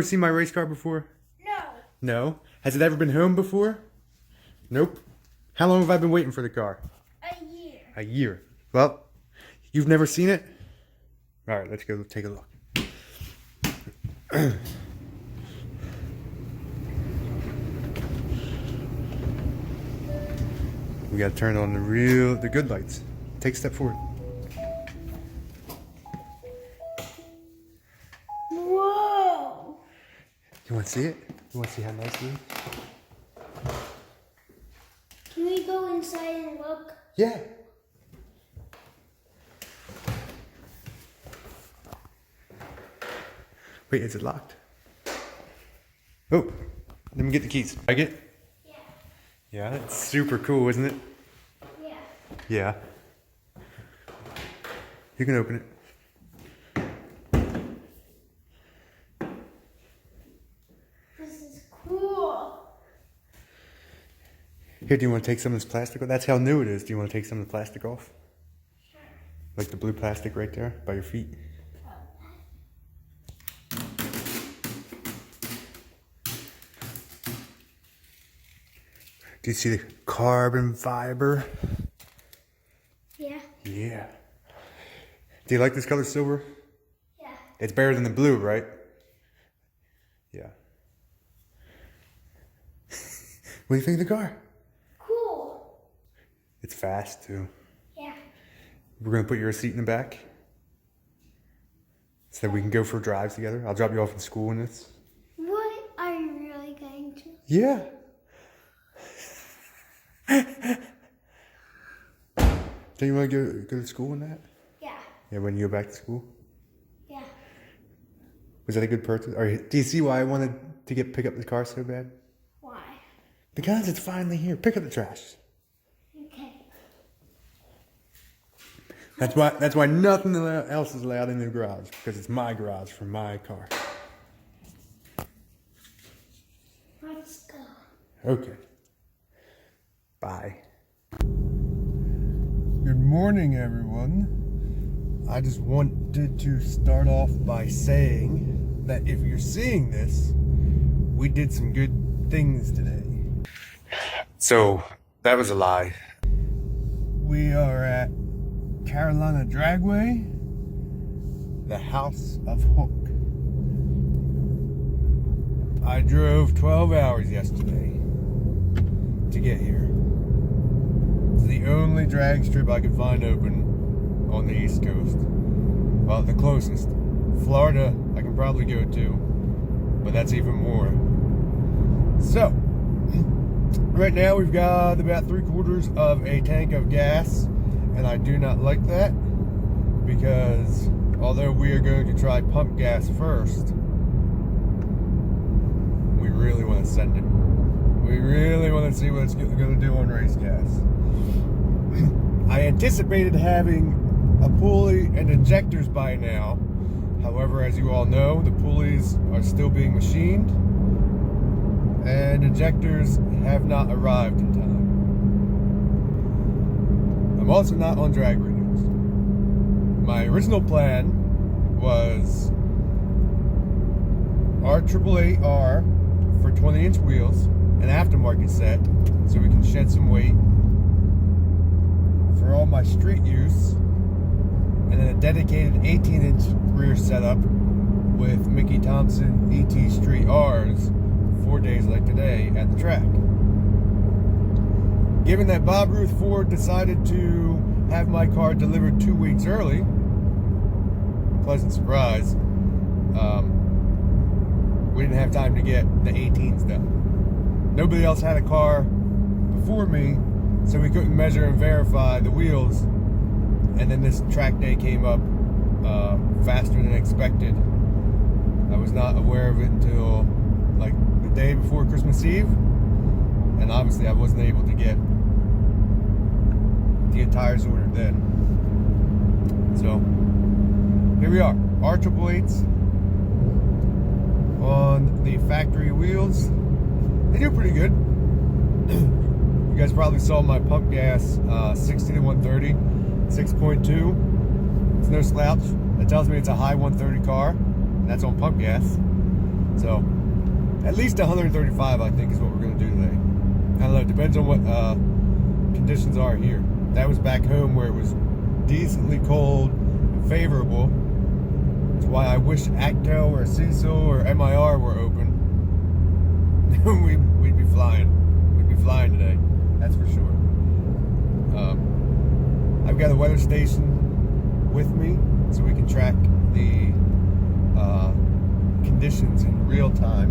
seen my race car before? No. No? Has it ever been home before? Nope. How long have I been waiting for the car? A year. A year. Well, you've never seen it? All right, let's go take a look. We gotta turn on the good lights. Take a step forward. Whoa. You wanna see it? You wanna see how nice it is? Can we go inside and look? Yeah. Wait, is it locked? Oh, let me get the keys. Like it? Yeah. Yeah, it's super cool, isn't it? Yeah. Yeah. You can open it. This is cool. Here, do you want to take some of this plastic off? That's how new it is. Do you want to take some of the plastic off? Sure. Like the blue plastic right there by your feet? Do you see the carbon fiber? Yeah. Yeah. Do you like this color silver? Yeah. It's better than the blue, right? Yeah. What do you think of the car? Cool. It's fast too. Yeah. We're gonna put your seat in the back so that we can go for drives together. I'll drop you off in school in this. What are you really going to? Yeah. Do you want to go to school in that? Yeah. Yeah, when you go back to school? Yeah. Was that a good purchase? Or do you see why I wanted to pick up the car so bad? Why? Because it's finally here. Pick up the trash. Okay. That's why nothing else is allowed in the garage, because it's my garage for my car. Let's go. Okay. Bye. Good morning, everyone. I just wanted to start off by saying that if you're seeing this, we did some good things today. So, that was a lie. We are at Carolina Dragway, the House of Hook. I drove 12 hours yesterday to get here. It's the only drag strip I could find open on the East Coast. Well, the closest. Florida, I can probably go to, but that's even more. So, right now we've got about 3/4 of a tank of gas, and I do not like that because although we are going to try pump gas first, we really want to send it. We really want to see what it's going to do on race gas. I anticipated having a pulley and injectors by now. However, as you all know, the pulleys are still being machined and injectors have not arrived in time. I'm also not on drag radios. My original plan was our 888R for 20-inch wheels, an aftermarket set, so we can shed some weight for all my street use, and then a dedicated 18-inch rear setup with Mickey Thompson ET Street R's 4 days like today at the track. Given that Bob Ruth Ford decided to have my car delivered 2 weeks early, pleasant surprise, we didn't have time to get the 18s done. Nobody else had a car before me, so we couldn't measure and verify the wheels. And then this track day came up faster than expected. I was not aware of it until like the day before Christmas Eve, and obviously I wasn't able to get tires ordered then. So here we are, R888s on the factory wheels. They do pretty good. You guys probably saw my pump gas 60 to 130, 6.2. It's no slouch. That tells me it's a high 130 car, and that's on pump gas. So at least 135, I think, is what we're going to do today. I don't know. It depends on what conditions are here. That was back home where it was decently cold and favorable. That's why I wish ACTO or Cecil or MIR were open. We'd be flying. We'd be flying today. That's for sure. I've got a weather station with me so we can track the conditions in real time.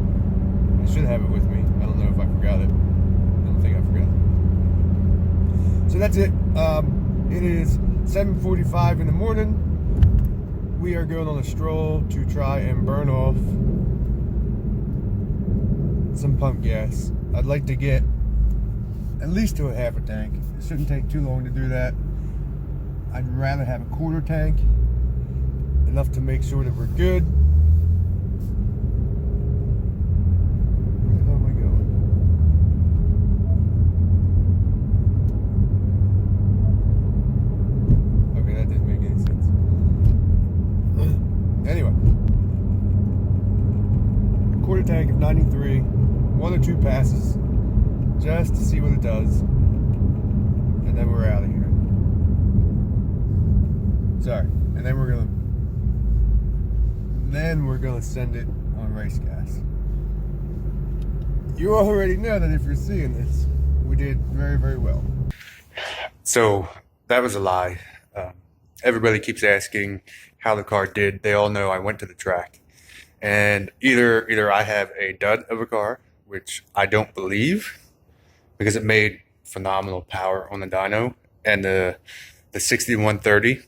I should have it with me. I don't know if I forgot it. I don't think I forgot it. So that's it. It is 7:45 in the morning. We are going on a stroll to try and burn off some pump gas. I'd like to get at least to a half a tank. It shouldn't take too long to do that. I'd rather have a quarter tank, enough to make sure that we're good. Where the hell am I going? Okay, that didn't make any sense. Anyway, quarter tank of 93, 1 or 2 passes, just to see what it does, and then we're out of here. Sorry, and then we're gonna send it on race gas. You already know that if you're seeing this, we did very, very well. So that was a lie. Everybody keeps asking how the car did. They all know I went to the track, and either I have a dud of a car, which I don't believe, because it made phenomenal power on the dyno, and the 6130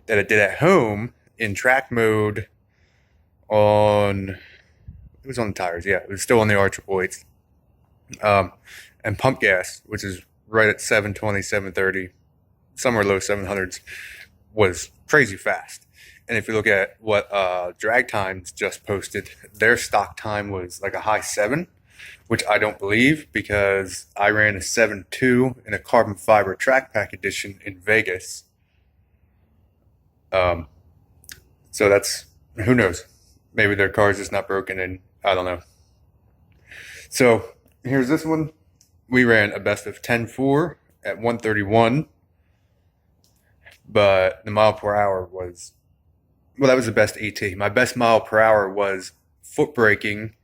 that it did at home in track mode it was on the tires, yeah, it was still on the R888s, and pump gas, which is right at 720, 730, somewhere low 700s, was crazy fast. And if you look at what Drag Times just posted, their stock time was like a high 7, which I don't believe, because I ran a 7.2 in a carbon fiber track pack edition in Vegas. So that's, who knows? Maybe their car's just not broken, and I don't know. So here's this one. We ran a best of 10.4 at 131, but the mile per hour was, well, that was the best ET. My best mile per hour was foot braking,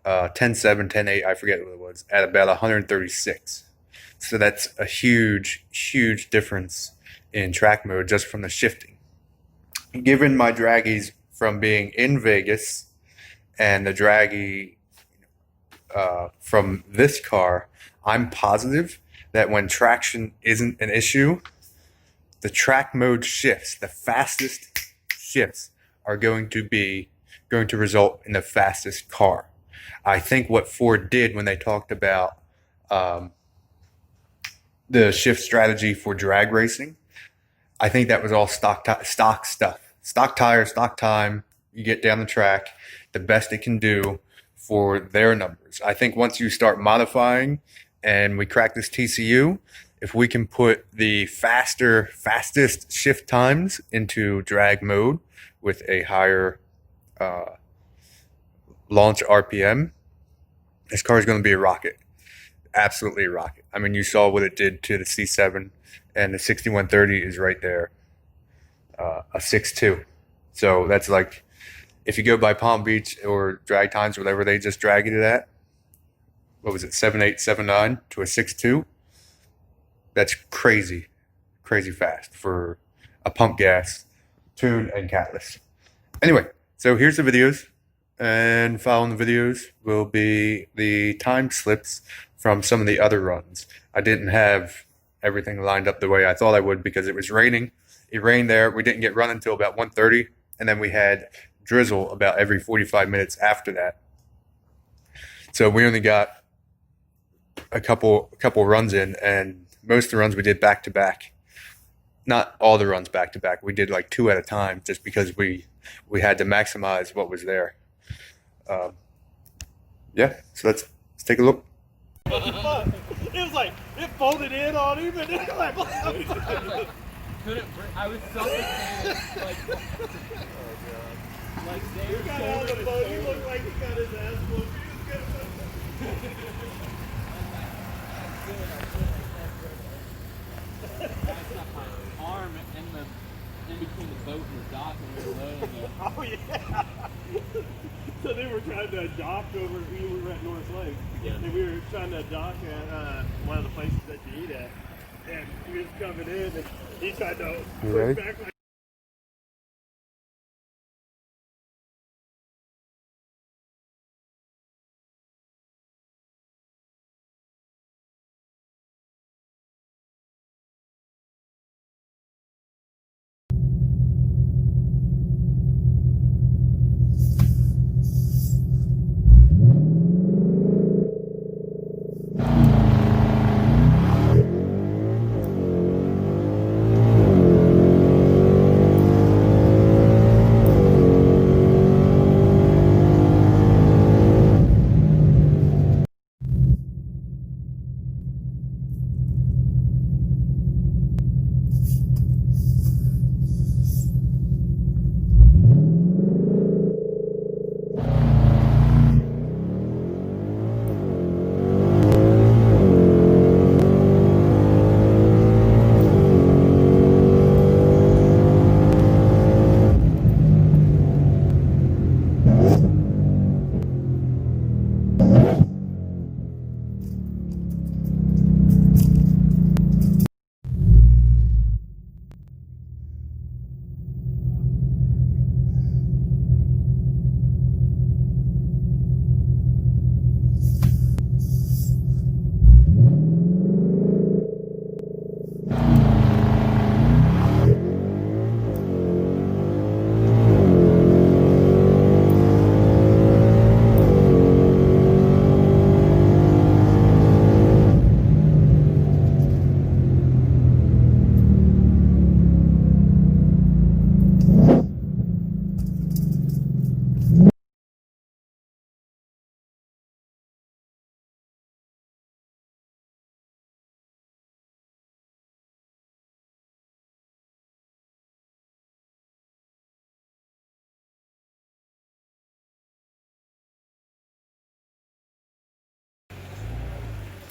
10.7, 10.8, I forget what it was, at about 136. So that's a huge, huge difference in track mode just from the shifting. Given my draggies from being in Vegas and the draggy from this car, I'm positive that when traction isn't an issue, the track mode shifts, the fastest shifts, are going to result in the fastest car. I think what Ford did when they talked about the shift strategy for drag racing, I think that was all stock stuff. Stock tire, stock time, you get down the track, the best it can do for their numbers. I think once you start modifying and we crack this TCU, if we can put the fastest shift times into drag mode with a higher launch RPM, this car is going to be a rocket. Absolutely a rocket. I mean, you saw what it did to the C7, and the 6130 is right there, a 6.2. So that's like, if you go by Palm Beach or Drag Times, whatever they just dragged it at, what was it, 7.8, 7.9 to a 6.2? That's crazy, crazy fast for a pump gas, tune, and catalyst. Anyway, so here's the videos, and following the videos will be the time slips from some of the other runs. I didn't have everything lined up the way I thought I would because it was raining. It rained there. We didn't get running until about 1:30, and then we had drizzle about every 45 minutes after that. So we only got a couple runs in, and most of the runs we did back to back. Not all the runs back to back. We did like 2 at a time just because we had to maximize what was there. Yeah, so let's take a look. It was like, it folded in on him, and it was like, couldn't breathe. I was suffocated. Like they were got out of the boat. He looked like he got his ass whooped. I stuck my arm in between the boat and the dock when we were loading it. Oh yeah. So they were trying to dock over. We were at North Lake, and we were trying to dock at one of the places that you eat at. And he was coming in, and he tried to push back like.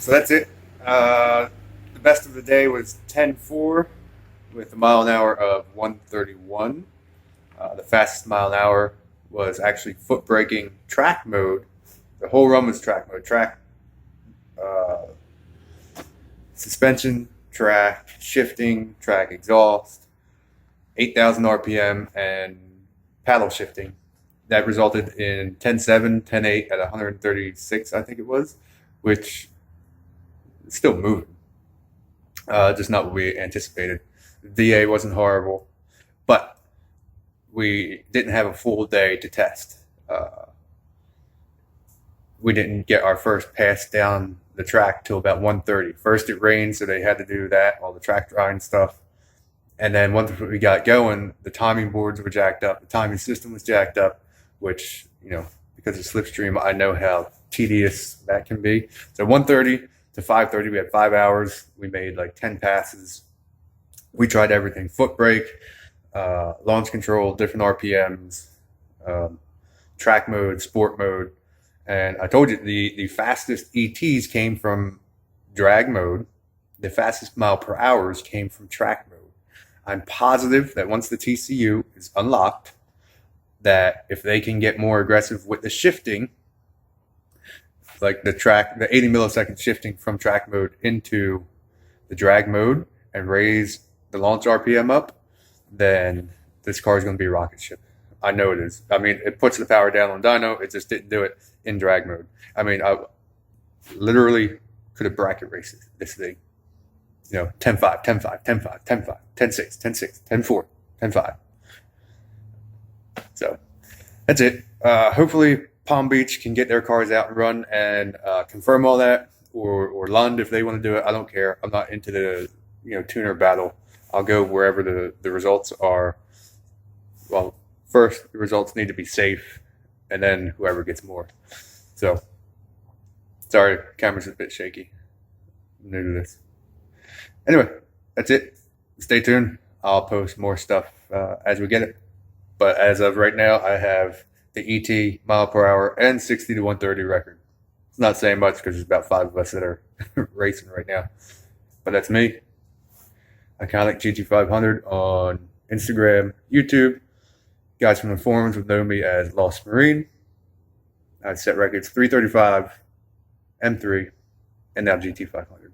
So that's it. The best of the day was 10.4 with a mile an hour of 131. The fastest mile an hour was actually foot braking track mode. The whole run was track mode. Track, suspension, track, shifting, track exhaust, 8,000 RPM, and paddle shifting. That resulted in 10.7, 10.8 at 136, I think it was, which is still moving. Just not what we anticipated. The DA wasn't horrible, but we didn't have a full day to test. We didn't get our first pass down the track till about 1:30. First it rained, so they had to do that, all the track drying stuff. And then once we got going, the timing boards were jacked up. The timing system was jacked up, which, because of Slipstream, I know how tedious that can be. So 1:30 to 5:30, we had 5 hours. We made like 10 passes. We tried everything: foot brake, launch control, different RPMs, track mode, sport mode. And I told you the fastest ETs came from drag mode. The fastest mile per hours came from track mode. I'm positive that once the TCU is unlocked, that if they can get more aggressive with the shifting, like the 80 millisecond shifting from track mode into the drag mode and raise the launch RPM up, then this car is going to be a rocket ship. I know it is. I mean, it puts the power down on dyno. It just didn't do it in drag mode. I mean, I literally could have bracket raced this thing. 10.5, 10.5, 10.5, 10.5, 10.6, 10.6, 10.4, 10.5. So that's it. Hopefully Palm Beach can get their cars out and run and confirm all that, or Lund if they want to do it. I don't care. I'm not into the tuner battle. I'll go wherever the results are. Well, first the results need to be safe, and then whoever gets more. So sorry, camera's a bit shaky. I'm new to this. Anyway, that's it. Stay tuned. I'll post more stuff as we get it. But as of right now, I have the ET mile per hour and 60 to 130 record. It's not saying much because there's about 5 of us that are racing right now. But that's me. I kind of like Gt500 on Instagram, YouTube. Guys from the forums would know me as Lost Marine. I'd set records 335, M3, and now Gt500.